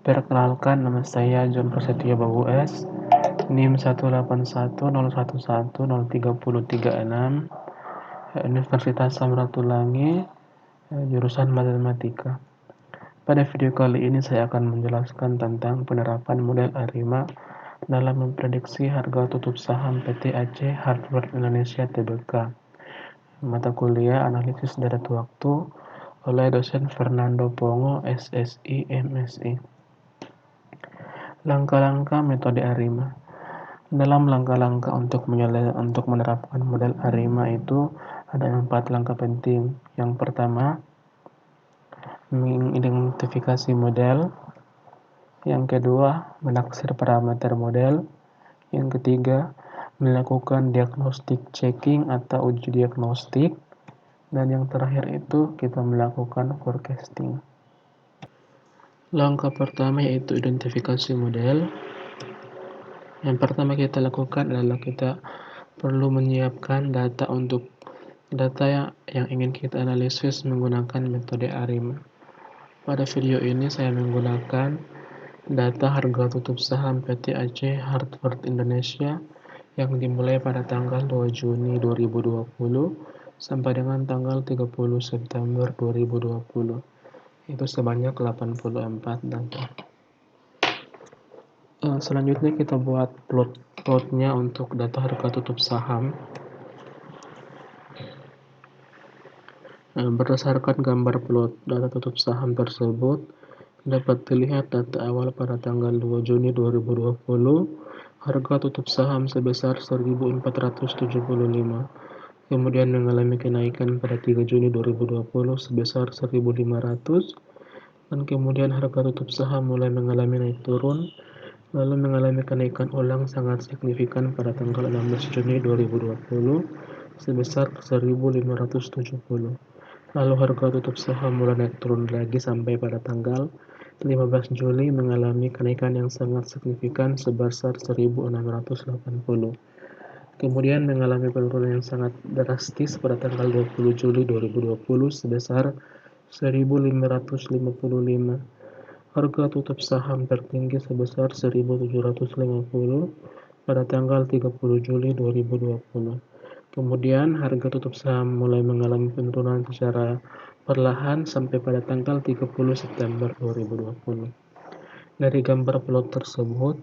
Perkenalkan, nama saya John Prasetyo Bawu S. NIM 18101103036, Universitas Samratulangi, jurusan Matematika. Pada video kali ini saya akan menjelaskan tentang penerapan model ARIMA dalam memprediksi harga tutup saham PT Aceh Hardware Indonesia Tbk. Mata kuliah Analisis Data Waktu oleh dosen Fernando Pongo, SSI, MSI. Langkah-langkah metode ARIMA. Dalam langkah-langkah untuk menerapkan model ARIMA itu ada 4 langkah penting. Yang pertama, mengidentifikasi model. Yang kedua, menaksir parameter model. Yang ketiga, melakukan diagnostic checking atau uji diagnostik. Dan yang terakhir itu kita melakukan forecasting. Langkah pertama yaitu identifikasi model. Yang pertama kita lakukan adalah kita perlu menyiapkan data yang ingin kita analisis menggunakan metode ARIMA. Pada video ini saya menggunakan data harga tutup saham PT Aceh Hardware Indonesia yang dimulai pada tanggal 2 Juni 2020 sampai dengan tanggal 30 September 2020. Itu sebanyak 84 data. Selanjutnya kita buat plotnya untuk data harga tutup saham. Berdasarkan gambar plot data tutup saham tersebut, dapat dilihat data awal pada tanggal 2 Juni 2020, harga tutup saham sebesar 1.475. Kemudian mengalami kenaikan pada 3 Juni 2020 sebesar 1.500, dan kemudian harga tutup saham mulai mengalami naik turun, lalu mengalami kenaikan ulang sangat signifikan pada tanggal 16 Juni 2020 sebesar 1.570. Lalu harga tutup saham mulai naik turun lagi sampai pada tanggal 15 Juli mengalami kenaikan yang sangat signifikan sebesar 1.680. Kemudian mengalami penurunan yang sangat drastis pada tanggal 20 Juli 2020 sebesar 1.555. Harga tutup saham tertinggi sebesar 1.750 pada tanggal 30 Juli 2020. Kemudian harga tutup saham mulai mengalami penurunan secara perlahan sampai pada tanggal 30 September 2020. Dari gambar plot tersebut,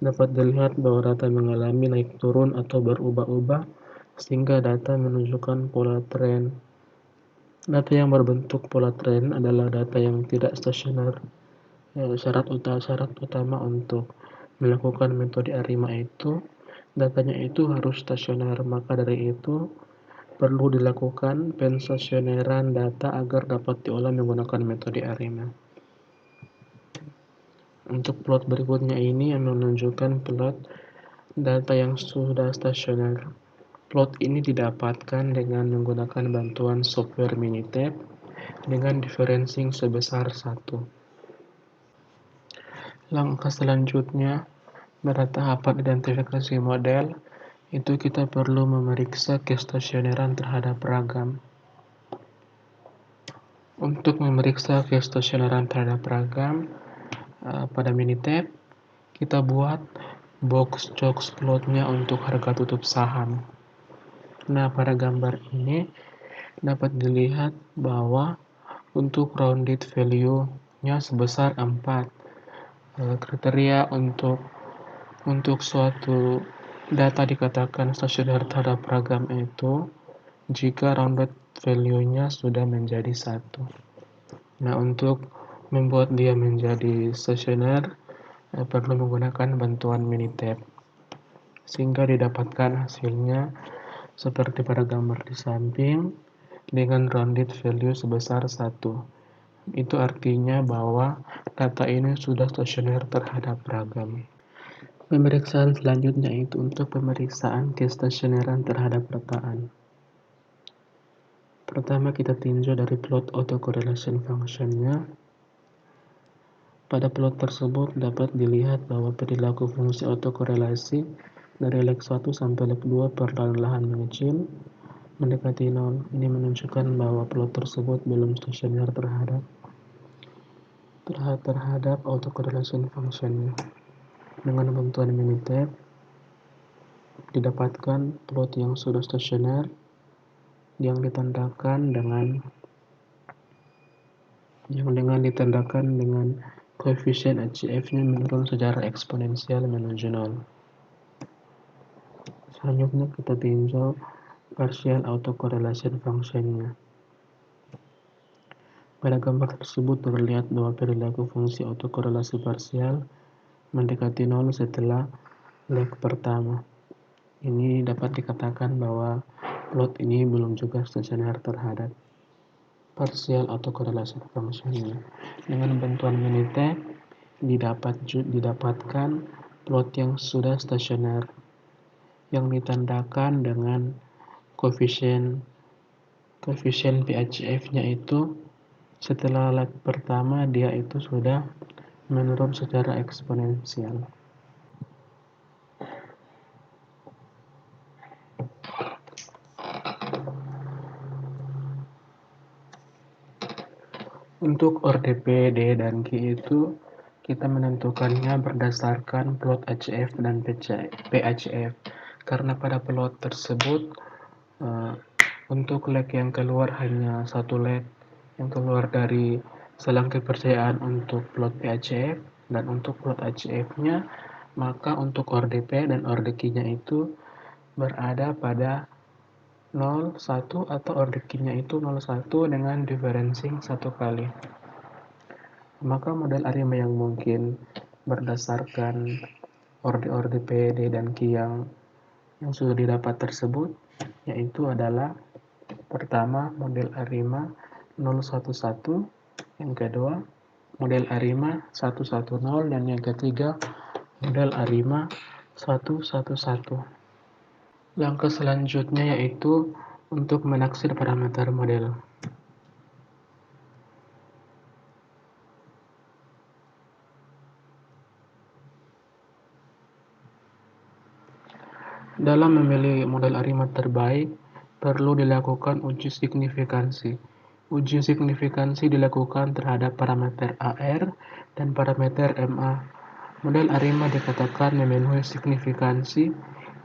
dapat dilihat bahwa data mengalami naik turun atau berubah-ubah sehingga data menunjukkan pola tren. Data yang berbentuk pola tren adalah data yang tidak stasioner. Syarat utama untuk melakukan metode ARIMA itu datanya itu harus stasioner. Maka dari itu perlu dilakukan penstasioneran data agar dapat diolah menggunakan metode ARIMA. Untuk plot berikutnya ini yang menunjukkan plot data yang sudah stasioner. Plot ini didapatkan dengan menggunakan bantuan software Minitab dengan differencing sebesar 1. Langkah selanjutnya, pada tahapan identifikasi model, itu kita perlu memeriksa kestasioneran terhadap ragam. Untuk memeriksa kestasioneran terhadap ragam, pada Minitab, kita buat box plotnya untuk harga tutup saham. Nah, pada gambar ini dapat dilihat bahwa untuk rounded value-nya sebesar 4. Kriteria untuk suatu data dikatakan stasioner terhadap ragam itu jika rounded value-nya sudah menjadi 1. Nah, untuk membuat dia menjadi stasioner perlu menggunakan bantuan Minitab sehingga didapatkan hasilnya seperti pada gambar di samping dengan rounded value sebesar 1. Itu artinya bahwa data ini sudah stasioner terhadap ragam. Pemeriksaan selanjutnya itu untuk pemeriksaan kestasioneran terhadap rataan. Pertama kita tinjau dari plot autocorrelation function-nya. Pada plot tersebut dapat dilihat bahwa perilaku fungsi autokorelasi dari leg 1 sampai leg 2 perlahan-lahan mengecil mendekati 0. Ini menunjukkan bahwa plot tersebut belum stasioner terhadap autocorrelation function. Dengan bantuan Minitab didapatkan plot yang sudah stasioner yang ditandakan dengan koefisien HCF-nya menurun secara eksponensial menuju 0. Selanjutnya kita tinjau partial autocorrelation function-nya. Pada gambar tersebut terlihat bahwa perilaku fungsi autokorelasi parsial mendekati 0 setelah leg pertama. Ini dapat dikatakan bahwa plot ini belum juga stasioner terhadap partial autocorrelation function. Dengan bantuan Minitab didapatkan plot yang sudah stasioner yang ditandakan dengan koefisien PHCF-nya itu setelah leg pertama dia itu sudah menurun secara eksponensial. Untuk ORDP, D, dan Q itu kita menentukannya berdasarkan plot HCF dan PHCF. Karena pada plot tersebut untuk leg yang keluar hanya satu leg yang keluar dari selang kepercayaan untuk plot PHCF dan untuk plot HCF-nya, maka untuk ORDP dan ORDQ-nya itu berada pada 0, 1 atau ORDQ-nya itu 0, 1 dengan diferensi 1 kali. Maka model ARIMA yang mungkin berdasarkan ORDP, D, dan Q yang sudah didapat tersebut yaitu adalah pertama model ARIMA 011, yang kedua model ARIMA 110, dan yang ketiga model ARIMA 111. Langkah selanjutnya yaitu untuk menaksir parameter model. Dalam memilih model ARIMA terbaik, perlu dilakukan uji signifikansi. Uji signifikansi dilakukan terhadap parameter AR dan parameter MA. Model ARIMA dikatakan memenuhi signifikansi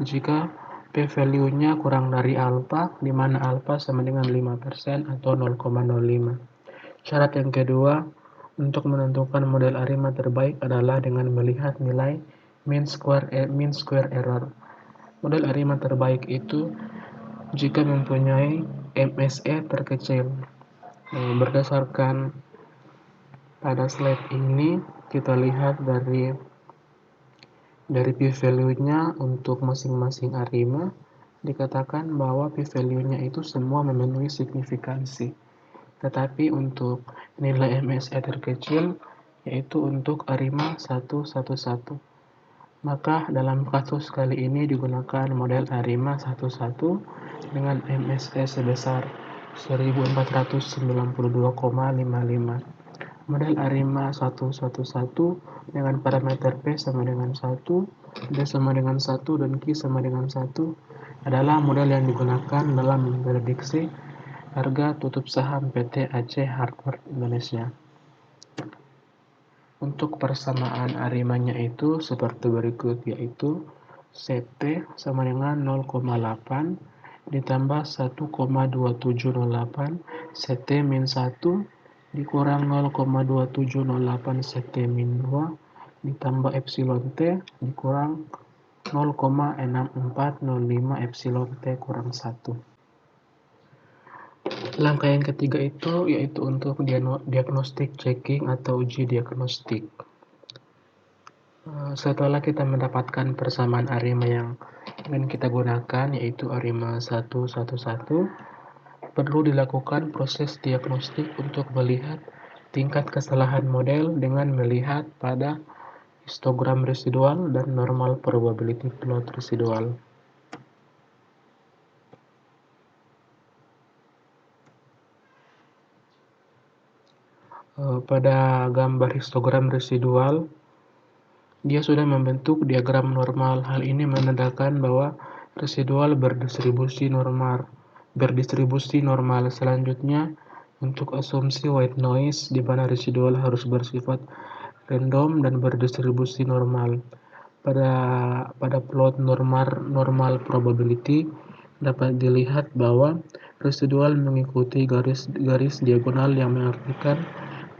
jika p-value-nya kurang dari alfa, di mana alfa sama dengan 5% atau 0,05. Syarat yang kedua untuk menentukan model ARIMA terbaik adalah dengan melihat nilai mean square error. Model ARIMA terbaik itu jika mempunyai MSE terkecil. Berdasarkan pada slide ini, kita lihat dari p-value-nya untuk masing-masing ARIMA, dikatakan bahwa p-value-nya itu semua memenuhi signifikansi. Tetapi untuk nilai MSE terkecil, yaitu untuk ARIMA 111. Maka dalam kasus kali ini digunakan model ARIMA 11 dengan MSE sebesar 1492,55. Model ARIMA 111 dengan parameter P sama dengan 1, D sama dengan 1, dan Q sama dengan 1 adalah model yang digunakan dalam memprediksi harga tutup saham PT Aceh Hardware Indonesia. Untuk persamaan ARIMA-nya itu seperti berikut, yaitu CP sama dengan 0,8 ditambah 1,2708 CT min 1 dikurang 0,2708 CT min 2 ditambah epsilon T dikurang 0,6405 epsilon T kurang 1. Langkah yang ketiga itu yaitu untuk diagnostik checking atau uji diagnostik. Setelah kita mendapatkan persamaan ARIMA yang ingin kita gunakan yaitu ARIMA 111, perlu dilakukan proses diagnostik untuk melihat tingkat kesalahan model dengan melihat pada histogram residual dan normal probability plot residual. Pada gambar histogram residual, dia sudah membentuk diagram normal. Hal ini menandakan bahwa residual berdistribusi normal. Selanjutnya, Untuk asumsi white noise, di mana residual harus bersifat random dan berdistribusi normal. Pada plot normal probability dapat dilihat bahwa residual mengikuti garis diagonal yang mengartikan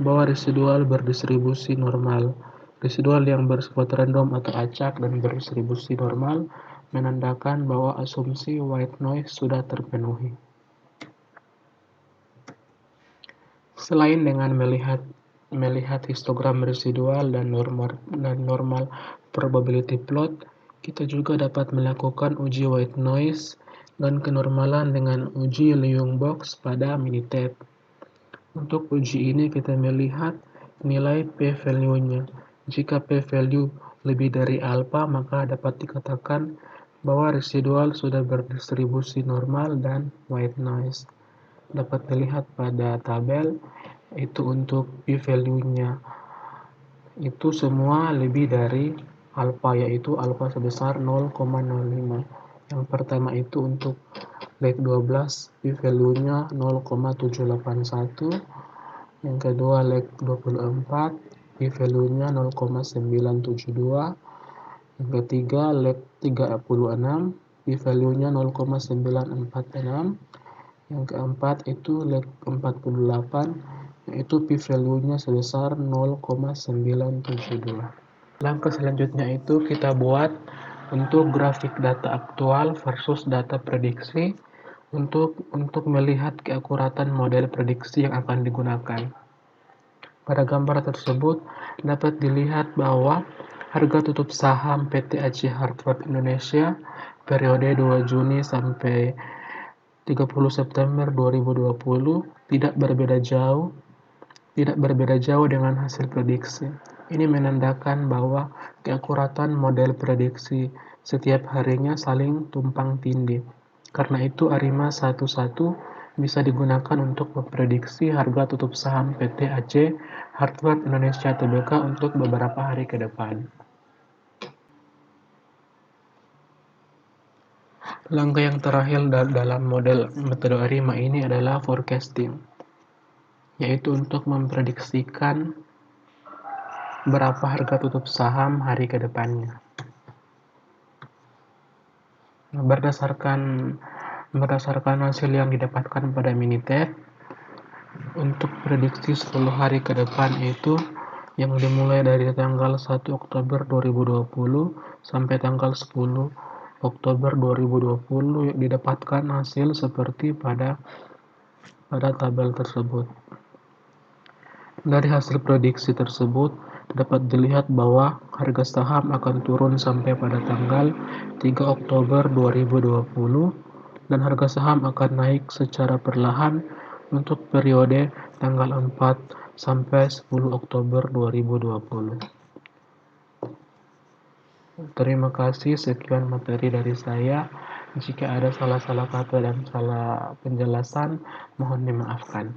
bahwa residual berdistribusi normal. Residual yang bersifat random atau acak dan berdistribusi normal menandakan bahwa asumsi white noise sudah terpenuhi. Selain dengan melihat histogram residual dan normal probability plot, kita juga dapat melakukan uji white noise dan kenormalan dengan uji Liyung box pada Minitab. Untuk uji ini kita melihat nilai p-value-nya. Jika p-value lebih dari alpha, maka dapat dikatakan bahwa residual sudah berdistribusi normal dan white noise. Dapat dilihat pada tabel, itu untuk p-value-nya itu semua lebih dari alpha, yaitu alpha sebesar 0,05. Yang pertama itu untuk leg 12, p-value-nya 0,781. Yang kedua leg 24, p-value-nya 0,972. Yang ketiga leg 36, p-value-nya 0,946. Yang keempat itu leg 48, yaitu p-value-nya sebesar 0,972. Langkah selanjutnya itu kita buat untuk grafik data aktual versus data prediksi untuk melihat keakuratan model prediksi yang akan digunakan. Pada gambar tersebut dapat dilihat bahwa harga tutup saham PT Aceh Hardware Indonesia periode 2 Juni sampai 30 September 2020 tidak berbeda jauh dengan hasil prediksi. Ini menandakan bahwa keakuratan model prediksi setiap harinya saling tumpang tindih. Karena itu ARIMA 11 bisa digunakan untuk memprediksi harga tutup saham PT Aceh Hardware Indonesia Tbk untuk beberapa hari ke depan. Langkah yang terakhir dalam model metode ARIMA ini adalah forecasting, yaitu untuk memprediksikan berapa harga tutup saham hari ke depannya. Berdasarkan hasil yang didapatkan pada Minitab, untuk prediksi 10 hari ke depan itu yang dimulai dari tanggal 1 Oktober 2020 sampai tanggal 10 Oktober 2020 didapatkan hasil seperti pada tabel tersebut. Dari hasil prediksi tersebut dapat dilihat bahwa harga saham akan turun sampai pada tanggal 3 Oktober 2020 dan harga saham akan naik secara perlahan untuk periode tanggal 4 sampai 10 Oktober 2020. Terima kasih, sekian materi dari saya. Jika ada salah-salah kata dan salah penjelasan, mohon dimaafkan.